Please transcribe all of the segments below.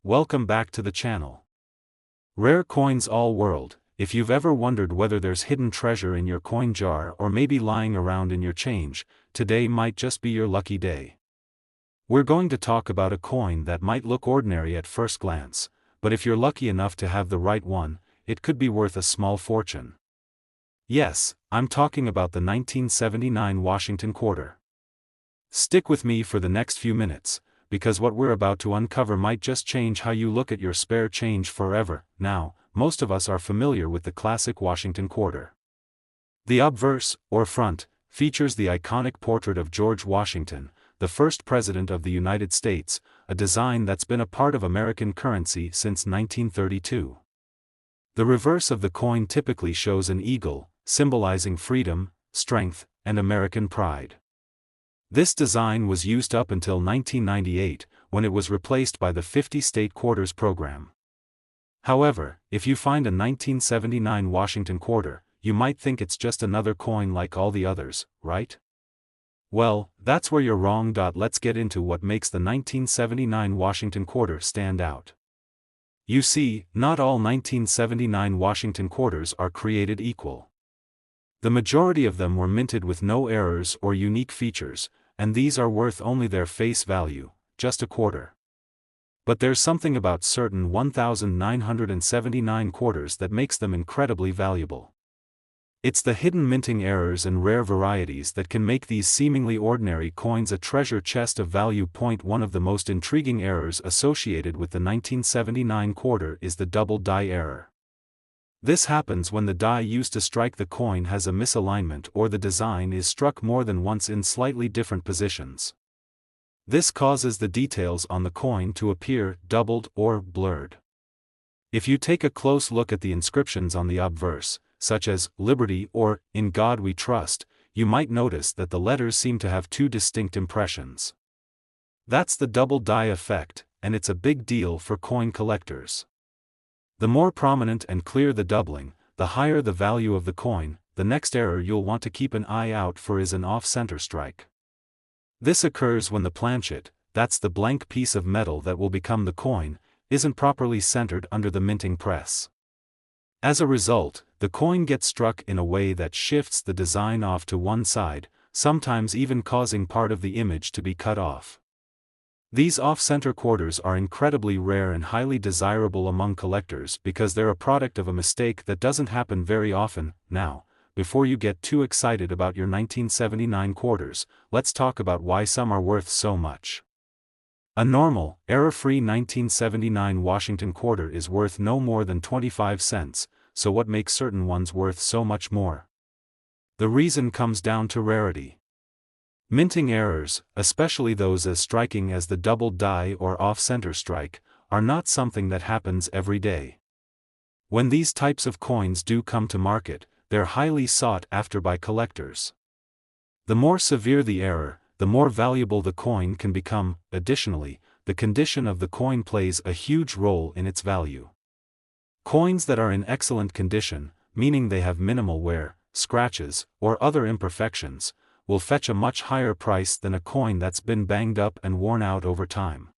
welcome back to the channel. Rare Coins All World. If you've ever wondered whether there's hidden treasure in your coin jar or maybe lying around in your change, today might just be your lucky day. We're going to talk about a coin that might look ordinary at first glance, but if you're lucky enough to have the right one, it could be worth a small fortune. Yes, I'm talking about the 1979 Washington Quarter. Stick with me for the next few minutes, because what we're about to uncover might just change how you look at your spare change forever. Now, most of us are familiar with the classic Washington Quarter. The obverse, or front, features the iconic portrait of George Washington, the first president of the United States, a design that's been a part of American currency since 1932. The reverse of the coin typically shows an eagle, symbolizing freedom, strength, and American pride. This design was used up until 1998, when it was replaced by the 50-state quarters program. However, if you find a 1979 Washington Quarter, you might think it's just another coin like all the others, right? Well, that's where you're wrong. Let's get into what makes the 1979 Washington Quarter stand out. You see, not all 1979 Washington Quarters are created equal. The majority of them were minted with no errors or unique features, and these are worth only their face value, just a quarter. But there's something about certain 1979 quarters that makes them incredibly valuable. It's the hidden minting errors and rare varieties that can make these seemingly ordinary coins a treasure chest of value. One of the most intriguing errors associated with the 1979 quarter is the double die error. This happens when the die used to strike the coin has a misalignment or the design is struck more than once in slightly different positions. This causes the details on the coin to appear doubled or blurred. If you take a close look at the inscriptions on the obverse, such as Liberty or In God We Trust, you might notice that the letters seem to have two distinct impressions. That's the double die effect, and it's a big deal for coin collectors. The more prominent and clear the doubling, the higher the value of the coin. The next error you'll want to keep an eye out for is an off-center strike. This occurs when the planchet, that's the blank piece of metal that will become the coin, isn't properly centered under the minting press. As a result, the coin gets struck in a way that shifts the design off to one side, sometimes even causing part of the image to be cut off. These off-center quarters are incredibly rare and highly desirable among collectors because they're a product of a mistake that doesn't happen very often. Now, before you get too excited about your 1979 quarters, let's talk about why some are worth so much. A normal, error-free 1979 Washington Quarter is worth no more than 25 cents, so what makes certain ones worth so much more? The reason comes down to rarity. Minting errors, especially those as striking as the double die or off-center strike, are not something that happens every day. When these types of coins do come to market, they're highly sought after by collectors. The more severe the error, the more valuable the coin can become. Additionally, the condition of the coin plays a huge role in its value. Coins that are in excellent condition, meaning they have minimal wear, scratches, or other imperfections, will fetch a much higher price than a coin that's been banged up and worn out over time.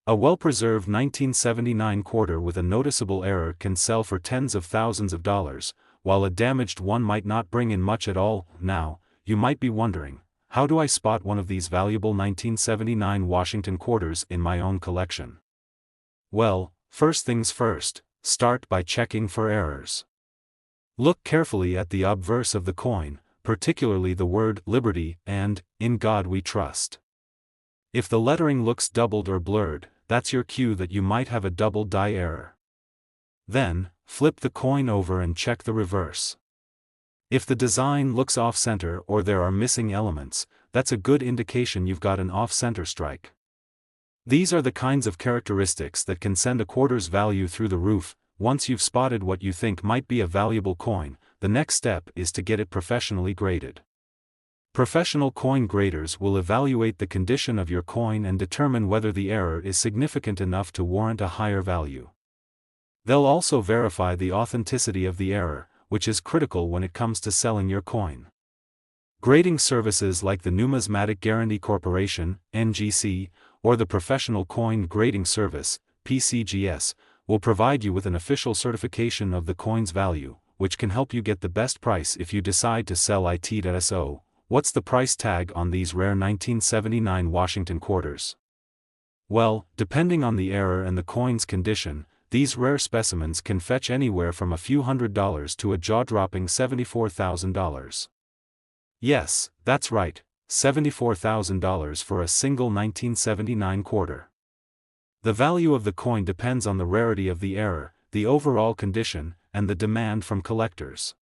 A well-preserved 1979 quarter with a noticeable error can sell for tens of thousands of dollars, while a damaged one might not bring in much at all. Now, you might be wondering, how do I spot one of these valuable 1979 Washington quarters in my own collection? Well, first things first, start by checking for errors. Look carefully at the obverse of the coin, particularly the word Liberty and In God We Trust. If the lettering looks doubled or blurred, that's your cue that you might have a double die error. Then, flip the coin over and check the reverse. If the design looks off-center or there are missing elements, that's a good indication you've got an off-center strike. These are the kinds of characteristics that can send a quarter's value through the roof. Once you've spotted what you think might be a valuable coin, the next step is to get it professionally graded. Professional coin graders will evaluate the condition of your coin and determine whether the error is significant enough to warrant a higher value. They'll also verify the authenticity of the error, which is critical when it comes to selling your coin. Grading services like the Numismatic Guarantee Corporation, NGC, or the Professional Coin Grading Service, PCGS, will provide you with an official certification of the coin's value, which can help you get the best price if you decide to sell it. So, what's the price tag on these rare 1979 Washington quarters? Well, depending on the error and the coin's condition, these rare specimens can fetch anywhere from a few $100s to a jaw-dropping $74,000. Yes, that's right, $74,000 for a single 1979 quarter. The value of the coin depends on the rarity of the error, the overall condition, and the demand from collectors.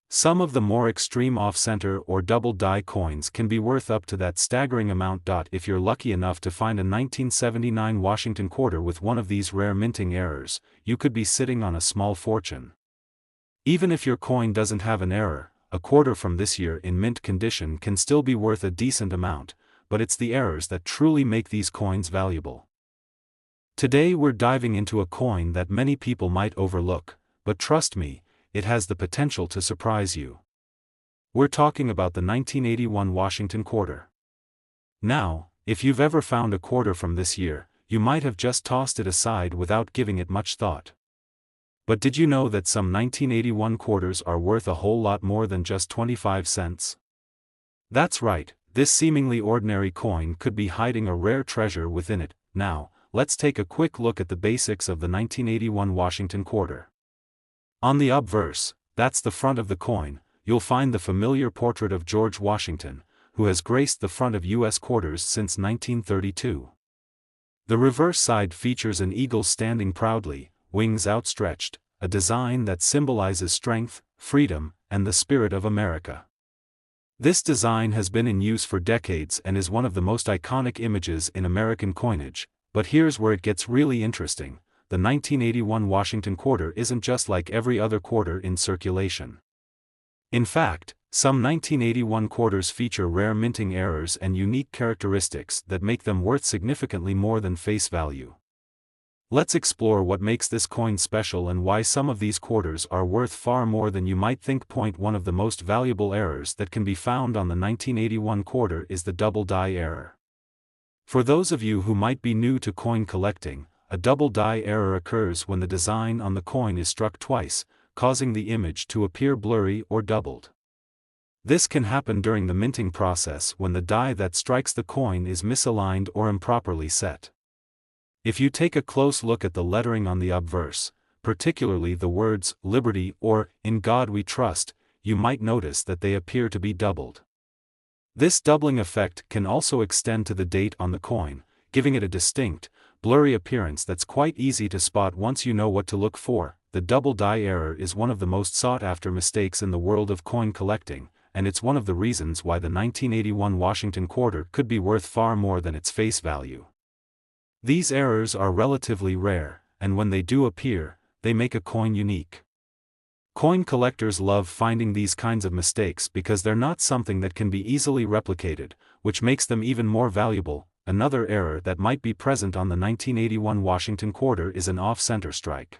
Some of the more extreme off-center or double-die coins can be worth up to that staggering amount. If you're lucky enough to find a 1979 Washington quarter with one of these rare minting errors, you could be sitting on a small fortune. Even if your coin doesn't have an error, a quarter from this year in mint condition can still be worth a decent amount, but it's the errors that truly make these coins valuable. Today we're diving into a coin that many people might overlook, but trust me, it has the potential to surprise you. We're talking about the 1981 Washington quarter. Now, if you've ever found a quarter from this year, you might have just tossed it aside without giving it much thought. But did you know that some 1981 quarters are worth a whole lot more than just 25 cents? That's right, this seemingly ordinary coin could be hiding a rare treasure within it. Now, let's take a quick look at the basics of the 1981 Washington quarter. On the obverse, that's the front of the coin, you'll find the familiar portrait of George Washington, who has graced the front of U.S. quarters since 1932. The reverse side features an eagle standing proudly, wings outstretched, a design that symbolizes strength, freedom, and the spirit of America. This design has been in use for decades and is one of the most iconic images in American coinage, but here's where it gets really interesting. The 1981 Washington quarter isn't just like every other quarter in circulation. In fact, some 1981 quarters feature rare minting errors and unique characteristics that make them worth significantly more than face value. Let's explore what makes this coin special and why some of these quarters are worth far more than you might think. One of the most valuable errors that can be found on the 1981 quarter is the double die error. For those of you who might be new to coin collecting, a double die error occurs when the design on the coin is struck twice, causing the image to appear blurry or doubled. This can happen during the minting process when the die that strikes the coin is misaligned or improperly set. If you take a close look at the lettering on the obverse, particularly the words "Liberty" or "In God We Trust," you might notice that they appear to be doubled. This doubling effect can also extend to the date on the coin, giving it a distinct, blurry appearance that's quite easy to spot once you know what to look for. The double die error is one of the most sought-after mistakes in the world of coin collecting, and it's one of the reasons why the 1981 Washington quarter could be worth far more than its face value. These errors are relatively rare, and when they do appear, they make a coin unique. Coin collectors love finding these kinds of mistakes because they're not something that can be easily replicated, which makes them even more valuable. Another error that might be present on the 1981 Washington quarter is an off-center strike.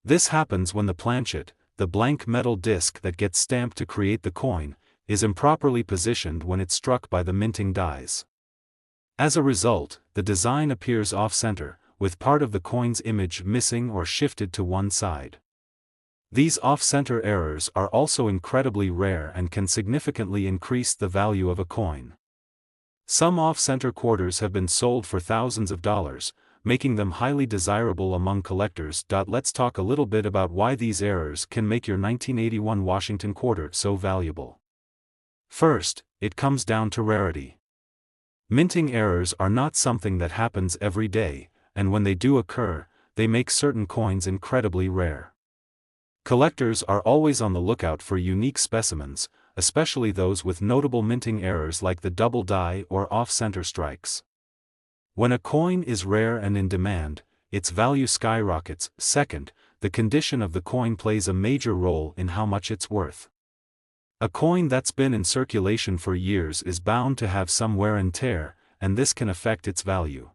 This happens when the planchet, the blank metal disc that gets stamped to create the coin, is improperly positioned when it's struck by the minting dies. As a result, the design appears off-center, with part of the coin's image missing or shifted to one side. These off-center errors are also incredibly rare and can significantly increase the value of a coin. Some off-center quarters have been sold for thousands of dollars, making them highly desirable among collectors. Let's talk a little bit about why these errors can make your 1981 Washington quarter so valuable. First, it comes down to rarity. Minting errors are not something that happens every day, and when they do occur, they make certain coins incredibly rare. Collectors are always on the lookout for unique specimens, especially those with notable minting errors like the double die or off-center strikes. When a coin is rare and in demand, its value skyrockets. Second, the condition of the coin plays a major role in how much it's worth. A coin that's been in circulation for years is bound to have some wear and tear, and this can affect its value.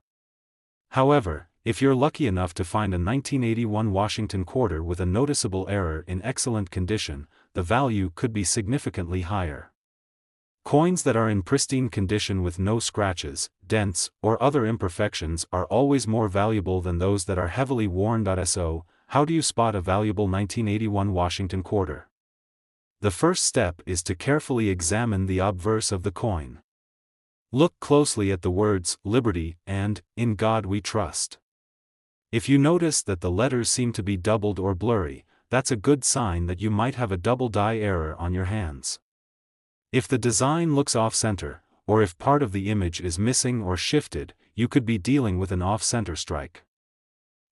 However, if you're lucky enough to find a 1981 Washington quarter with a noticeable error in excellent condition, the value could be significantly higher. Coins that are in pristine condition with no scratches, dents, or other imperfections are always more valuable than those that are heavily worn. So, how do you spot a valuable 1981 Washington quarter? The first step is to carefully examine the obverse of the coin. Look closely at the words "Liberty" and "In God We Trust." If you notice that the letters seem to be doubled or blurry, that's a good sign that you might have a double die error on your hands. If the design looks off-center, or if part of the image is missing or shifted, you could be dealing with an off-center strike.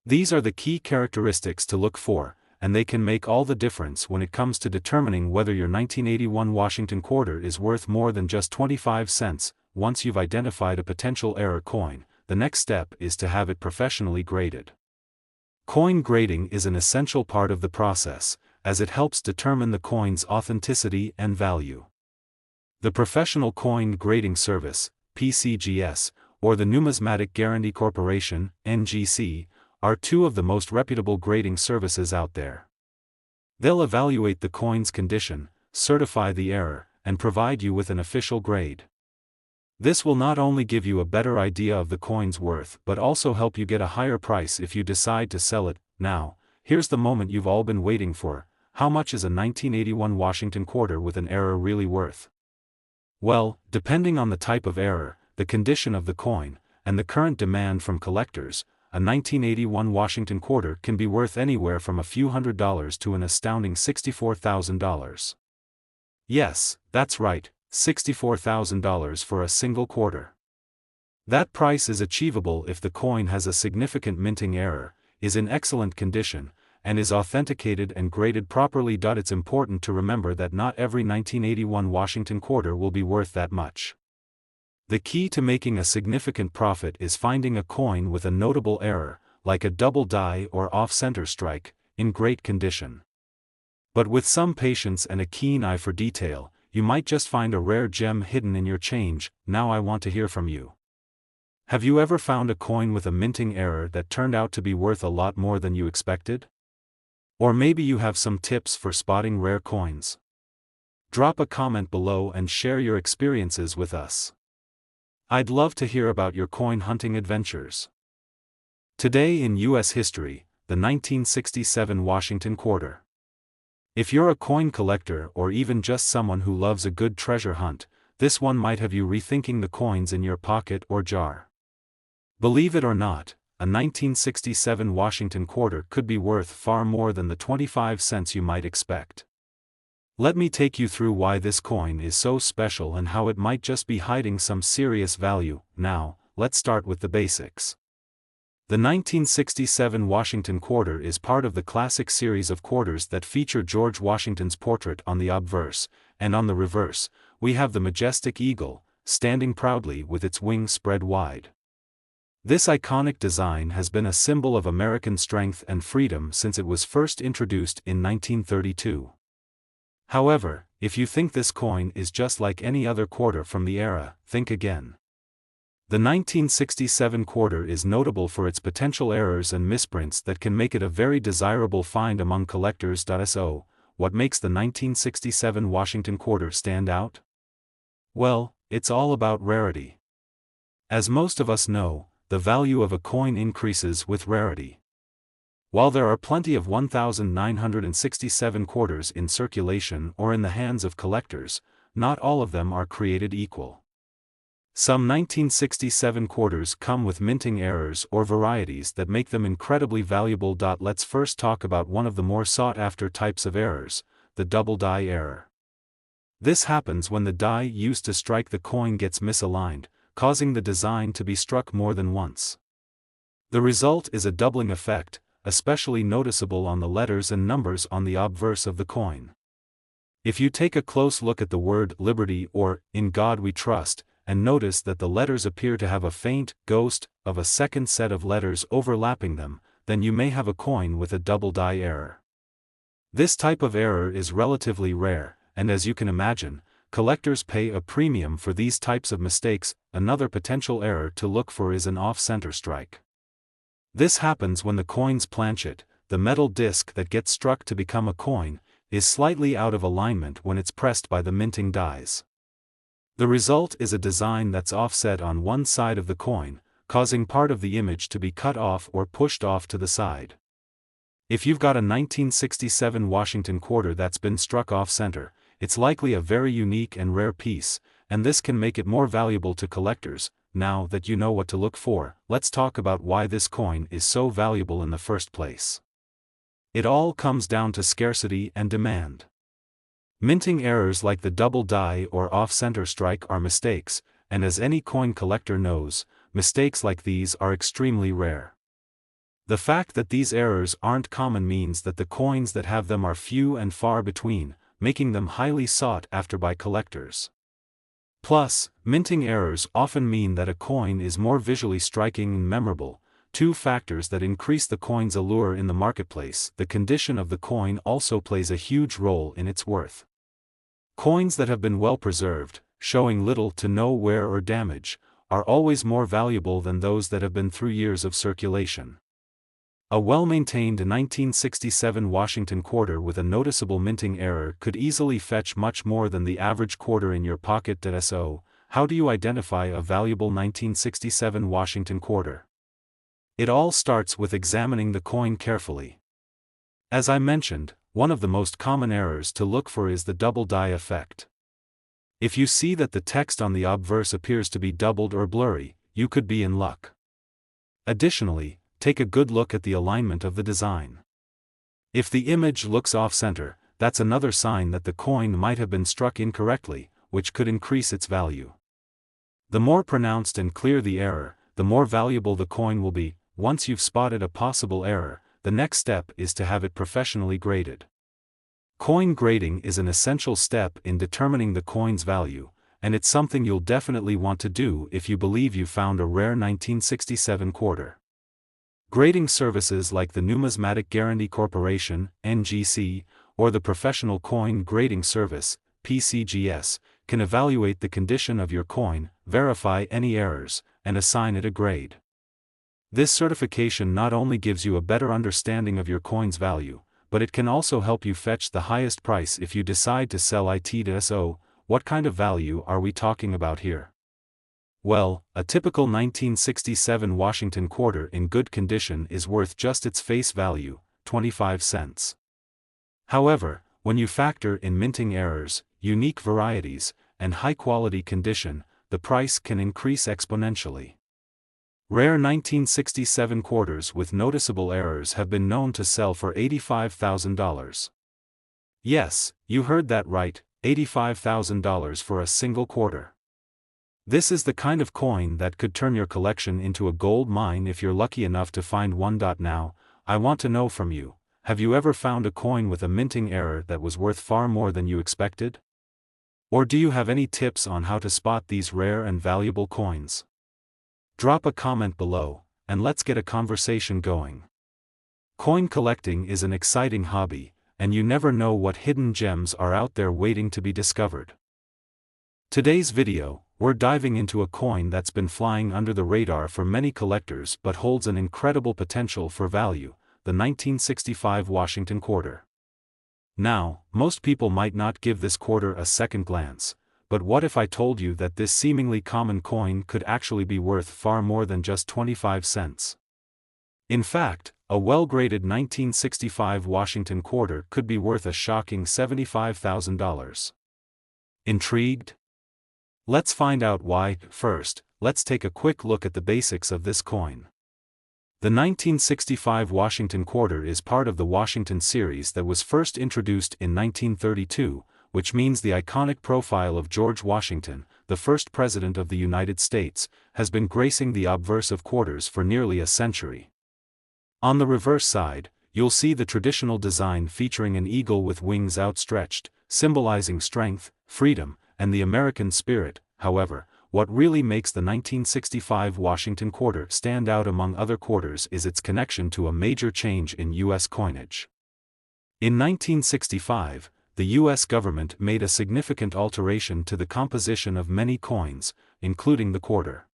These are the key characteristics to look for, and they can make all the difference when it comes to determining whether your 1981 Washington quarter is worth more than just 25 cents. Once you've identified a potential error coin, the next step is to have it professionally graded. Coin grading is an essential part of the process, as it helps determine the coin's authenticity and value. The Professional Coin Grading Service, PCGS, or the Numismatic Guarantee Corporation, NGC, are two of the most reputable grading services out there. They'll evaluate the coin's condition, certify the error, and provide you with an official grade. This will not only give you a better idea of the coin's worth but also help you get a higher price if you decide to sell it. Now, here's the moment you've all been waiting for: how much is a 1981 Washington quarter with an error really worth? Well, depending on the type of error, the condition of the coin, and the current demand from collectors, a 1981 Washington quarter can be worth anywhere from a few $100s to an astounding $64,000. Yes, that's right, $64,000 for a single quarter. That price is achievable if the coin has a significant minting error, is in excellent condition, and is authenticated and graded properly. It's important to remember that not every 1981 Washington quarter will be worth that much. The key to making a significant profit is finding a coin with a notable error, like a double die or off-center strike, in great condition. But with some patience and a keen eye for detail, you might just find a rare gem hidden in your change. Now I want to hear from you. Have you ever found a coin with a minting error that turned out to be worth a lot more than you expected? Or maybe you have some tips for spotting rare coins. Drop a comment below and share your experiences with us. I'd love to hear about your coin hunting adventures. Today in U.S. history, the 1967 Washington quarter. If you're a coin collector or even just someone who loves a good treasure hunt, this one might have you rethinking the coins in your pocket or jar. Believe it or not, a 1967 Washington quarter could be worth far more than the 25 cents you might expect. Let me take you through why this coin is so special and how it might just be hiding some serious value. Now, let's start with the basics. The 1967 Washington quarter is part of the classic series of quarters that feature George Washington's portrait on the obverse, and on the reverse, we have the majestic eagle, standing proudly with its wings spread wide. This iconic design has been a symbol of American strength and freedom since it was first introduced in 1932. However, if you think this coin is just like any other quarter from the era, think again. The 1967 quarter is notable for its potential errors and misprints that can make it a very desirable find among collectors. So, what makes the 1967 Washington quarter stand out? Well, it's all about rarity. As most of us know, the value of a coin increases with rarity. While there are plenty of 1,967 quarters in circulation or in the hands of collectors, not all of them are created equal. Some 1967 quarters come with minting errors or varieties that make them incredibly valuable. Let's first talk about one of the more sought-after types of errors, the double die error. This happens when the die used to strike the coin gets misaligned, causing the design to be struck more than once. The result is a doubling effect, especially noticeable on the letters and numbers on the obverse of the coin. If you take a close look at the word "Liberty" or "In God We Trust," and notice that the letters appear to have a faint ghost of a second set of letters overlapping them, then you may have a coin with a double die error. This type of error is relatively rare, and as you can imagine, collectors pay a premium for these types of mistakes. Another potential error to look for is an off-center strike. This happens when the coin's planchet, the metal disc that gets struck to become a coin, is slightly out of alignment when it's pressed by the minting dies. The result is a design that's offset on one side of the coin, causing part of the image to be cut off or pushed off to the side. If you've got a 1967 Washington quarter that's been struck off-center, it's likely a very unique and rare piece, and this can make it more valuable to collectors. Now that you know what to look for, let's talk about why this coin is so valuable in the first place. It all comes down to scarcity and demand. Minting errors like the double die or off-center strike are mistakes, and as any coin collector knows, mistakes like these are extremely rare. The fact that these errors aren't common means that the coins that have them are few and far between, making them highly sought after by collectors. Plus, minting errors often mean that a coin is more visually striking and memorable, two factors that increase the coin's allure in the marketplace. The condition of the coin also plays a huge role in its worth. Coins that have been well preserved, showing little to no wear or damage, are always more valuable than those that have been through years of circulation. A well-maintained 1967 Washington quarter with a noticeable minting error could easily fetch much more than the average quarter in your pocket. So, how do you identify a valuable 1967 Washington quarter? It all starts with examining the coin carefully. As I mentioned, one of the most common errors to look for is the double die effect. If you see that the text on the obverse appears to be doubled or blurry, you could be in luck. Additionally, take a good look at the alignment of the design. If the image looks off-center, that's another sign that the coin might have been struck incorrectly, which could increase its value. The more pronounced and clear the error, the more valuable the coin will be. Once you've spotted a possible error, the next step is to have it professionally graded. Coin grading is an essential step in determining the coin's value, and it's something you'll definitely want to do if you believe you found a rare 1967 quarter. Grading services like the Numismatic Guarantee Corporation, NGC, or the Professional Coin Grading Service, PCGS, can evaluate the condition of your coin, verify any errors, and assign it a grade. This certification not only gives you a better understanding of your coin's value, but it can also help you fetch the highest price if you decide to sell it. So, what kind of value are we talking about here? Well, a typical 1967 Washington quarter in good condition is worth just its face value, 25 cents. However, when you factor in minting errors, unique varieties, and high-quality condition, the price can increase exponentially. Rare 1967 quarters with noticeable errors have been known to sell for $85,000. Yes, you heard that right, $85,000 for a single quarter. This is the kind of coin that could turn your collection into a gold mine if you're lucky enough to find one. Now, I want to know from you, have you ever found a coin with a minting error that was worth far more than you expected? Or do you have any tips on how to spot these rare and valuable coins? Drop a comment below, and let's get a conversation going. Coin collecting is an exciting hobby, and you never know what hidden gems are out there waiting to be discovered. Today's video, we're diving into a coin that's been flying under the radar for many collectors but holds an incredible potential for value, the 1965 Washington quarter. Now, most people might not give this quarter a second glance, but what if I told you that this seemingly common coin could actually be worth far more than just 25 cents? In fact, a well-graded 1965 Washington quarter could be worth a shocking $75,000. Intrigued? Let's find out why. First, let's take a quick look at the basics of this coin. The 1965 Washington quarter is part of the Washington series that was first introduced in 1932, which means the iconic profile of George Washington, the first president of the United States, has been gracing the obverse of quarters for nearly a century. On the reverse side, you'll see the traditional design featuring an eagle with wings outstretched, symbolizing strength, freedom, and the American spirit. However, what really makes the 1965 Washington quarter stand out among other quarters is its connection to a major change in U.S. coinage. In 1965, the U.S. government made a significant alteration to the composition of many coins, including the quarter.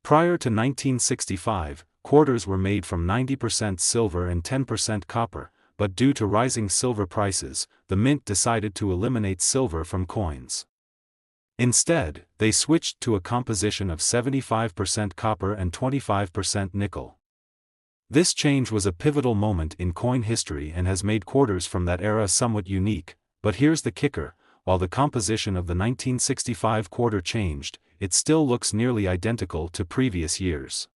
Prior to 1965, quarters were made from 90% silver and 10% copper, but due to rising silver prices, the mint decided to eliminate silver from coins. Instead, they switched to a composition of 75% copper and 25% nickel. This change was a pivotal moment in coin history and has made quarters from that era somewhat unique, but here's the kicker: while the composition of the 1965 quarter changed, it still looks nearly identical to previous years.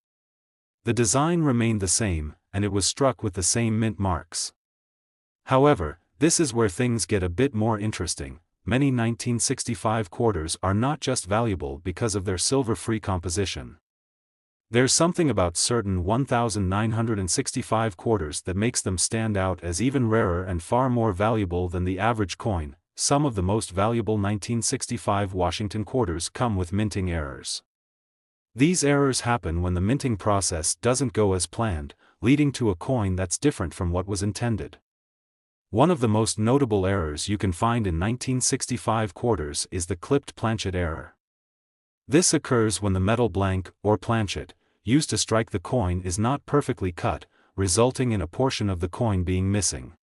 The design remained the same, and it was struck with the same mint marks. However, this is where things get a bit more interesting. Many 1965 quarters are not just valuable because of their silver-free composition. There's something about certain 1965 quarters that makes them stand out as even rarer and far more valuable than the average coin. Some of the most valuable 1965 Washington quarters come with minting errors. These errors happen when the minting process doesn't go as planned, leading to a coin that's different from what was intended. One of the most notable errors you can find in 1965 quarters is the clipped planchet error. This occurs when the metal blank, or planchet, used to strike the coin is not perfectly cut, resulting in a portion of the coin being missing.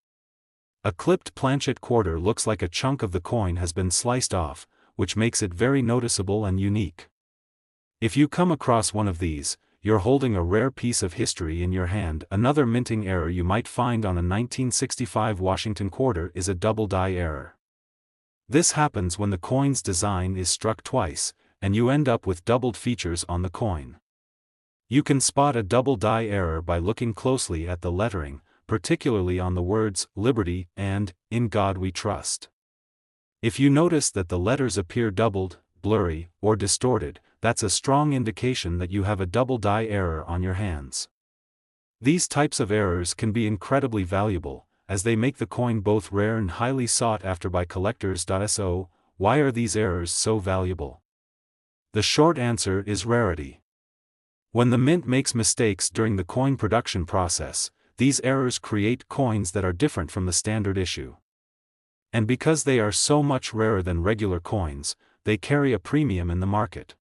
A clipped planchet quarter looks like a chunk of the coin has been sliced off, which makes it very noticeable and unique. If you come across one of these, you're holding a rare piece of history in your hand. Another minting error you might find on a 1965 Washington quarter is a double die error. This happens when the coin's design is struck twice, and you end up with doubled features on the coin. You can spot a double die error by looking closely at the lettering, particularly on the words "Liberty" and "In God We Trust." If you notice that the letters appear doubled, blurry, or distorted, that's a strong indication that you have a double die error on your hands. These types of errors can be incredibly valuable, as they make the coin both rare and highly sought after by collectors. So, why are these errors so valuable? The short answer is rarity. When the mint makes mistakes during the coin production process, these errors create coins that are different from the standard issue. And because they are so much rarer than regular coins, they carry a premium in the market.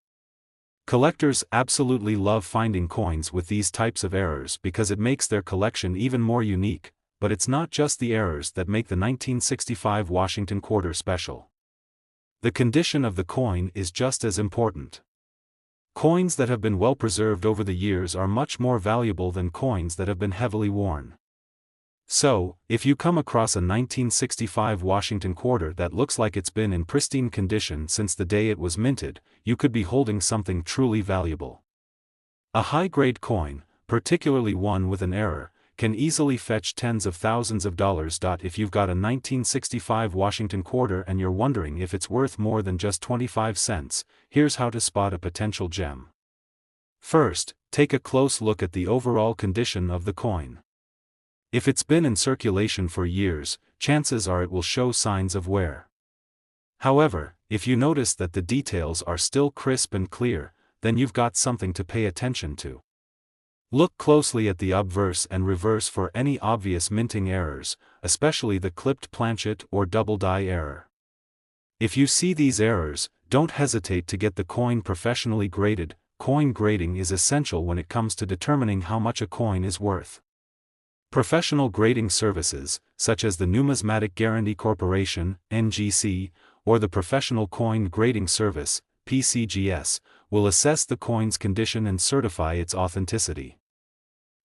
Collectors absolutely love finding coins with these types of errors because it makes their collection even more unique, but it's not just the errors that make the 1965 Washington quarter special. The condition of the coin is just as important. Coins that have been well preserved over the years are much more valuable than coins that have been heavily worn. So, if you come across a 1965 Washington quarter that looks like it's been in pristine condition since the day it was minted, you could be holding something truly valuable. A high-grade coin, particularly one with an error, can easily fetch tens of thousands of dollars. If you've got a 1965 Washington quarter and you're wondering if it's worth more than just 25 cents, here's how to spot a potential gem. First, take a close look at the overall condition of the coin. If it's been in circulation for years, chances are it will show signs of wear. However, if you notice that the details are still crisp and clear, then you've got something to pay attention to. Look closely at the obverse and reverse for any obvious minting errors, especially the clipped planchet or double die error. If you see these errors, don't hesitate to get the coin professionally graded. Coin grading is essential when it comes to determining how much a coin is worth. Professional grading services, such as the Numismatic Guarantee Corporation, NGC, or the Professional Coin Grading Service, PCGS, will assess the coin's condition and certify its authenticity.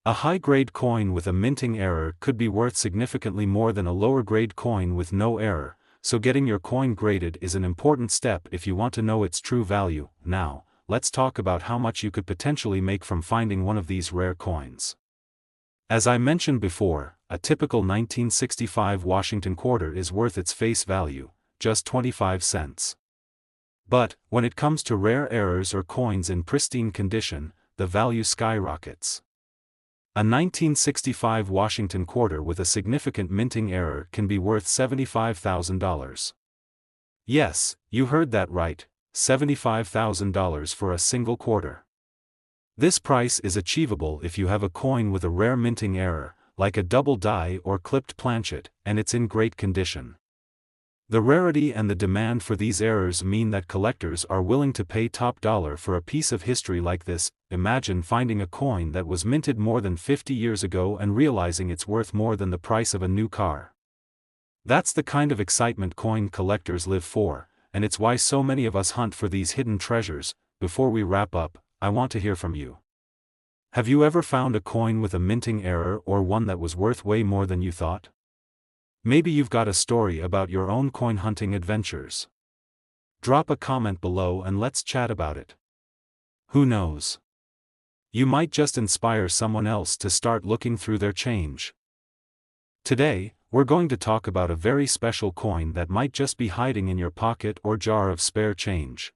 A high-grade coin with a minting error could be worth significantly more than a lower-grade coin with no error, so getting your coin graded is an important step if you want to know its true value. Now, let's talk about how much you could potentially make from finding one of these rare coins. As I mentioned before, a typical 1965 Washington quarter is worth its face value, just 25 cents. But, when it comes to rare errors or coins in pristine condition, the value skyrockets. A 1965 Washington quarter with a significant minting error can be worth $75,000. Yes, you heard that right, $75,000 for a single quarter. This price is achievable if you have a coin with a rare minting error, like a double die or clipped planchet, and it's in great condition. The rarity and the demand for these errors mean that collectors are willing to pay top dollar for a piece of history like this. Imagine finding a coin that was minted more than 50 years ago and realizing it's worth more than the price of a new car. That's the kind of excitement coin collectors live for, and it's why so many of us hunt for these hidden treasures. Before we wrap up, I want to hear from you. Have you ever found a coin with a minting error or one that was worth way more than you thought? Maybe you've got a story about your own coin hunting adventures. Drop a comment below and let's chat about it. Who knows? You might just inspire someone else to start looking through their change. Today, we're going to talk about a very special coin that might just be hiding in your pocket or jar of spare change.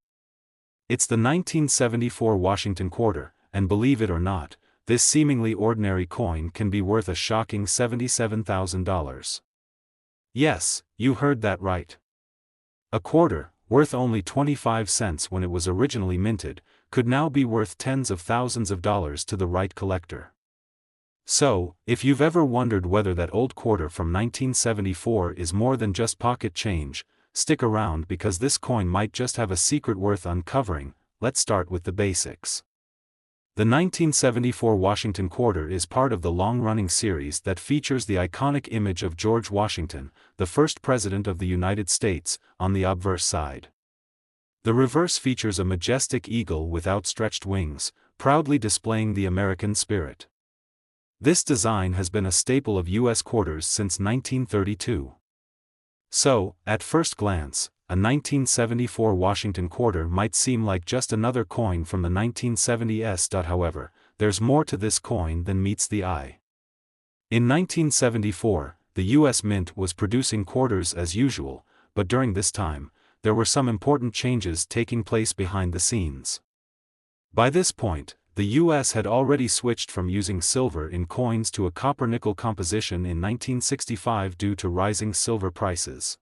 It's the 1974 Washington quarter, and believe it or not, this seemingly ordinary coin can be worth a shocking $77,000. Yes, you heard that right. A quarter, worth only 25 cents when it was originally minted, could now be worth tens of thousands of dollars to the right collector. So, if you've ever wondered whether that old quarter from 1974 is more than just pocket change, stick around because this coin might just have a secret worth uncovering. Let's start with the basics. The 1974 Washington quarter is part of the long-running series that features the iconic image of George Washington, the first president of the United States, on the obverse side. The reverse features a majestic eagle with outstretched wings, proudly displaying the American spirit. This design has been a staple of U.S. quarters since 1932. So, at first glance, a 1974 Washington quarter might seem like just another coin from the 1970s. However, there's more to this coin than meets the eye. In 1974, the U.S. Mint was producing quarters as usual, but during this time, there were some important changes taking place behind the scenes. By this point, the U.S. had already switched from using silver in coins to a copper-nickel composition in 1965 due to rising silver prices.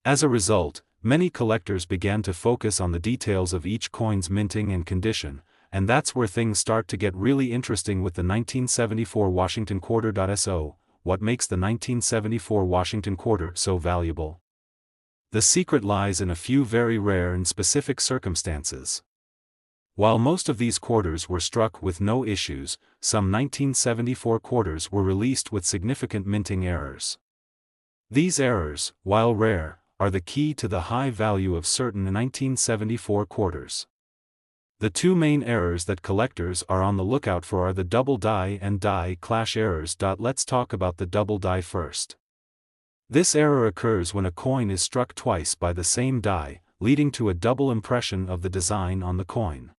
As a result, many collectors began to focus on the details of each coin's minting and condition, and that's where things start to get really interesting with the 1974 Washington quarter. So, what makes the 1974 Washington quarter so valuable? The secret lies in a few very rare and specific circumstances. While most of these quarters were struck with no issues, some 1974 quarters were released with significant minting errors. These errors, while rare, are the key to the high value of certain 1974 quarters. The two main errors that collectors are on the lookout for are the double die and die clash errors. Let's talk about the double die first. This error occurs when a coin is struck twice by the same die, leading to a double impression of the design on the coin.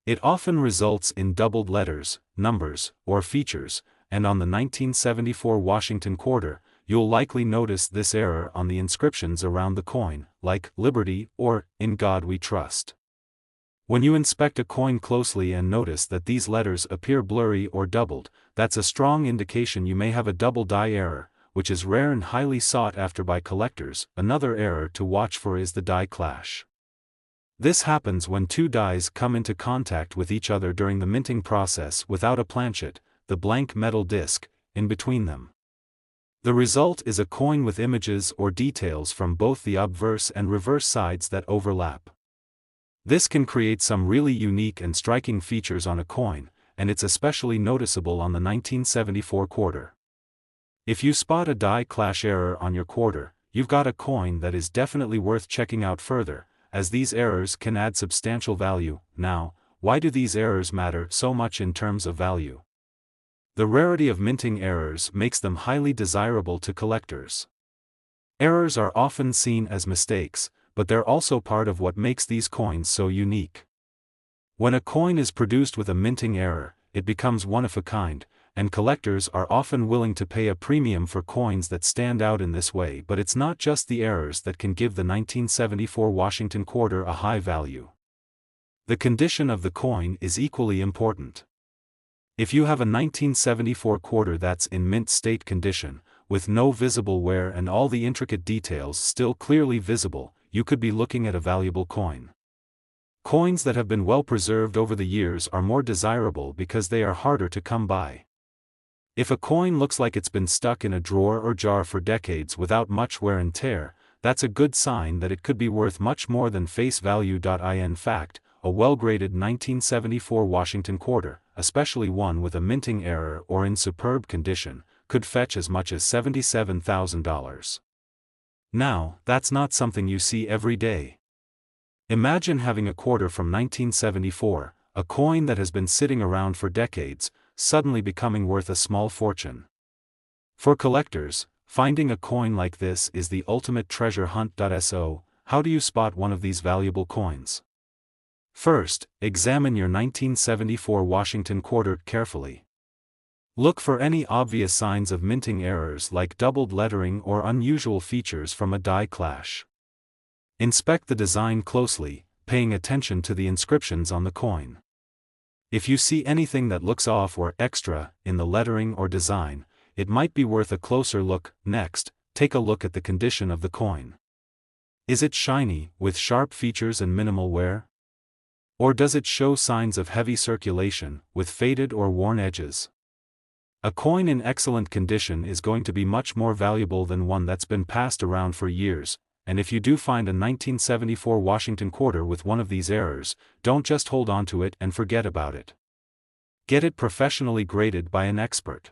It often results in doubled letters, numbers, or features, and on the 1974 Washington quarter, you'll likely notice this error on the inscriptions around the coin, like Liberty or In God We Trust. When you inspect a coin closely and notice that these letters appear blurry or doubled, that's a strong indication you may have a double die error, which is rare and highly sought after by collectors. Another error to watch for is the die clash. This happens when two dies come into contact with each other during the minting process without a planchet, the blank metal disc, in between them. The result is a coin with images or details from both the obverse and reverse sides that overlap. This can create some really unique and striking features on a coin, and it's especially noticeable on the 1974 quarter. If you spot a die clash error on your quarter, you've got a coin that is definitely worth checking out further, as these errors can add substantial value. Now, why do these errors matter so much in terms of value? The rarity of minting errors makes them highly desirable to collectors. Errors are often seen as mistakes, but they're also part of what makes these coins so unique. When a coin is produced with a minting error, it becomes one of a kind, and collectors are often willing to pay a premium for coins that stand out in this way. But it's not just the errors that can give the 1974 Washington quarter a high value. The condition of the coin is equally important. If you have a 1974 quarter that's in mint state condition, with no visible wear and all the intricate details still clearly visible, you could be looking at a valuable coin. Coins that have been well preserved over the years are more desirable because they are harder to come by. If a coin looks like it's been stuck in a drawer or jar for decades without much wear and tear, that's a good sign that it could be worth much more than face value. In fact, a well-graded 1974 Washington quarter, especially one with a minting error or in superb condition, could fetch as much as $77,000. Now, that's not something you see every day. Imagine having a quarter from 1974, a coin that has been sitting around for decades, suddenly becoming worth a small fortune. For collectors, finding a coin like this is the ultimate treasure hunt. So, how do you spot one of these valuable coins? First, examine your 1974 Washington quarter carefully. Look for any obvious signs of minting errors like doubled lettering or unusual features from a die clash. Inspect the design closely, paying attention to the inscriptions on the coin. If you see anything that looks off or extra in the lettering or design, it might be worth a closer look. Next, take a look at the condition of the coin. Is it shiny, with sharp features and minimal wear? Or does it show signs of heavy circulation, with faded or worn edges? A coin in excellent condition is going to be much more valuable than one that's been passed around for years, and if you do find a 1974 Washington quarter with one of these errors, don't just hold on to it and forget about it. Get it professionally graded by an expert.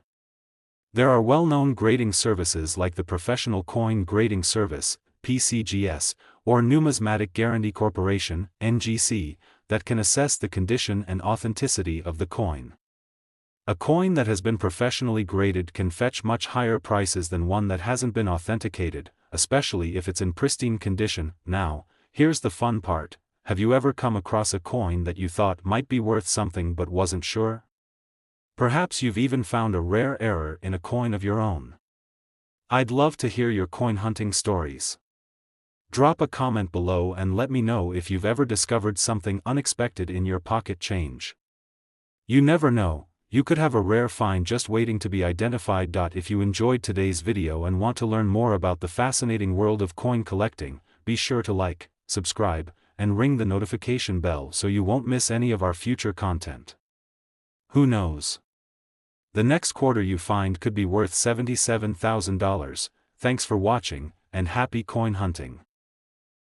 There are well-known grading services like the Professional Coin Grading Service, PCGS, or Numismatic Guarantee Corporation, NGC, that can assess the condition and authenticity of the coin. A coin that has been professionally graded can fetch much higher prices than one that hasn't been authenticated, especially if it's in pristine condition. Now, here's the fun part: have you ever come across a coin that you thought might be worth something but wasn't sure? Perhaps you've even found a rare error in a coin of your own. I'd love to hear your coin hunting stories. Drop a comment below and let me know if you've ever discovered something unexpected in your pocket change. You never know, you could have a rare find just waiting to be identified. If you enjoyed today's video and want to learn more about the fascinating world of coin collecting, be sure to like, subscribe, and ring the notification bell so you won't miss any of our future content. Who knows? The next quarter you find could be worth $77,000. Thanks for watching, and happy coin hunting.